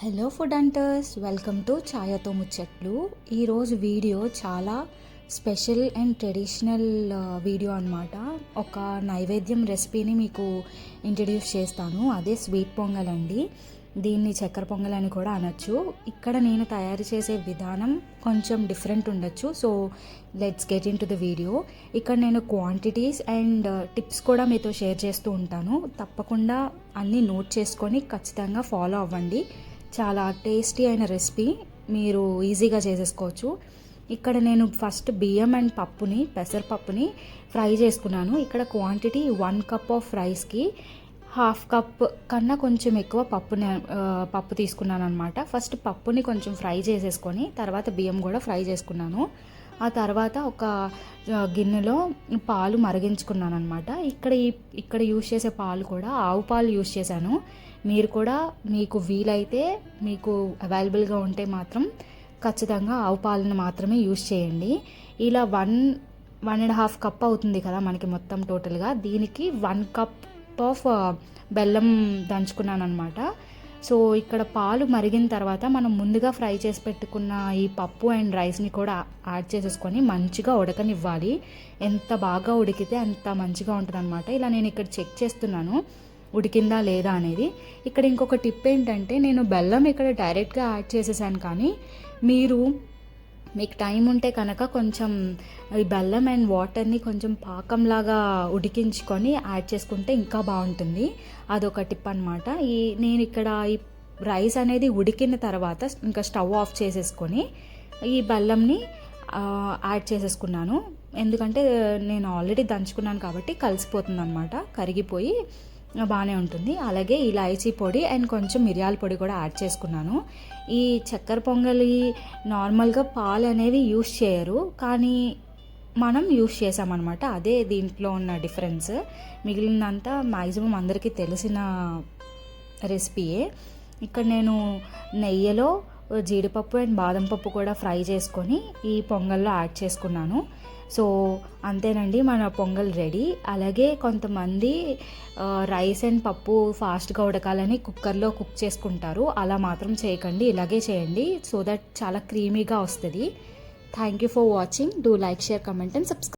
Hello food hunters, welcome to ఛాయతో ముచ్చట్లు. ఈరోజు వీడియో చాలా స్పెషల్ అండ్ ట్రెడిషనల్ వీడియో అనమాట. ఒక నైవేద్యం రెసిపీని మీకు ఇంట్రడ్యూస్ చేస్తాను. అదే స్వీట్ పొంగల్ అండి. దీన్ని చక్కెర పొంగల్ అని కూడా అనొచ్చు. ఇక్కడ నేను తయారు చేసే విధానం కొంచెం డిఫరెంట్ ఉండొచ్చు. So let's get in to the video. ఇక్కడ నేను క్వాంటిటీస్ అండ్ టిప్స్ కూడా మీతో షేర్ చేస్తూ ఉంటాను. తప్పకుండా అన్నీ నోట్ చేసుకొని ఖచ్చితంగా ఫాలో అవ్వండి. చాలా టేస్టీ అయిన రెసిపీ, మీరు ఈజీగా చేసేసుకోవచ్చు. ఇక్కడ నేను ఫస్ట్ బియ్యం అండ్ పెసరపప్పుని ఫ్రై చేసుకున్నాను. ఇక్కడ క్వాంటిటీ 1 కప్ ఆఫ్ రైస్కి 1/2 కప్ కన్నా కొంచెం ఎక్కువ పప్పు తీసుకున్నాను అనమాట. ఫస్ట్ పప్పుని కొంచెం ఫ్రై చేసేసుకొని తర్వాత బియ్యం కూడా ఫ్రై చేసుకున్నాను. ఆ తర్వాత ఒక గిన్నెలో పాలు మరిగించుకున్నాను అనమాట. ఇక్కడ యూజ్ చేసే పాలు కూడా ఆవు పాలు యూజ్ చేశాను. మీరు కూడా మీకు వీలైతే, మీకు అవైలబుల్గా ఉంటే మాత్రం ఖచ్చితంగా ఆవు పాలను మాత్రమే యూజ్ చేయండి. ఇలా 1.5 కప్ అవుతుంది కదా మనకి మొత్తం టోటల్గా. దీనికి 1 కప్ ఆఫ్ బెల్లం దంచుకున్నాను అనమాట. సో ఇక్కడ పాలు మరిగిన తర్వాత మనం ముందుగా ఫ్రై చేసి పెట్టుకున్న ఈ పప్పు అండ్ రైస్ని కూడా యాడ్ చేసేసుకొని మంచిగా ఉడకనివ్వాలి. ఎంత బాగా ఉడికితే అంత మంచిగా ఉంటుంది అనమాట. ఇలా నేను ఇక్కడ చెక్ చేస్తున్నాను ఉడికిందా లేదా అనేది. ఇక్కడ ఇంకొక టిప్ ఏంటంటే, నేను బెల్లం ఇక్కడ డైరెక్ట్గా యాడ్ చేసేసాను, కానీ మీకు టైం ఉంటే కనుక కొంచెం ఈ బెల్లం అండ్ వాటర్ని కొంచెం పాకంలాగా ఉడికించుకొని యాడ్ చేసుకుంటే ఇంకా బాగుంటుంది. అదొక టిప్ అనమాట. నేను ఇక్కడ ఈ రైస్ అనేది ఉడికిన తర్వాత ఇంకా స్టవ్ ఆఫ్ చేసేసుకొని ఈ బెల్లంని యాడ్ చేసేసుకున్నాను. ఎందుకంటే నేను ఆల్రెడీ దంచుకున్నాను కాబట్టి కలిసిపోతుంది అనమాట, కరిగిపోయి బాగానే ఉంటుంది. అలాగే ఇలాచీ పొడి అండ్ కొంచెం మిరియాల పొడి కూడా యాడ్ చేసుకున్నాను. ఈ చక్కెర పొంగలి నార్మల్గా పాలు అనేవి యూస్ చేయరు, కానీ మనం యూస్ చేసామన్నమాట. అదే దీంట్లో ఉన్న డిఫరెన్స్. మిగిలినంతా మ్యాక్సిమం అందరికీ తెలిసిన రెసిపీయే. ఇక్కడ నేను నెయ్యిలో జీడిపప్పు అండ్ బాదం పప్పు కూడా ఫ్రై చేసుకొని ఈ పొంగల్లో యాడ్ చేసుకున్నాను. సో అంతేనండి, మన పొంగల్ రెడీ. అలాగే కొంతమంది రైస్ అండ్ పప్పు ఫాస్ట్గా ఉడకాలని కుక్కర్లో కుక్ చేసుకుంటారు. అలా మాత్రం చేయకండి, ఇలాగే చేయండి. సో దట్ చాలా క్రీమీగా వస్తుంది. Thank you for watching. Do like, share, comment and subscribe.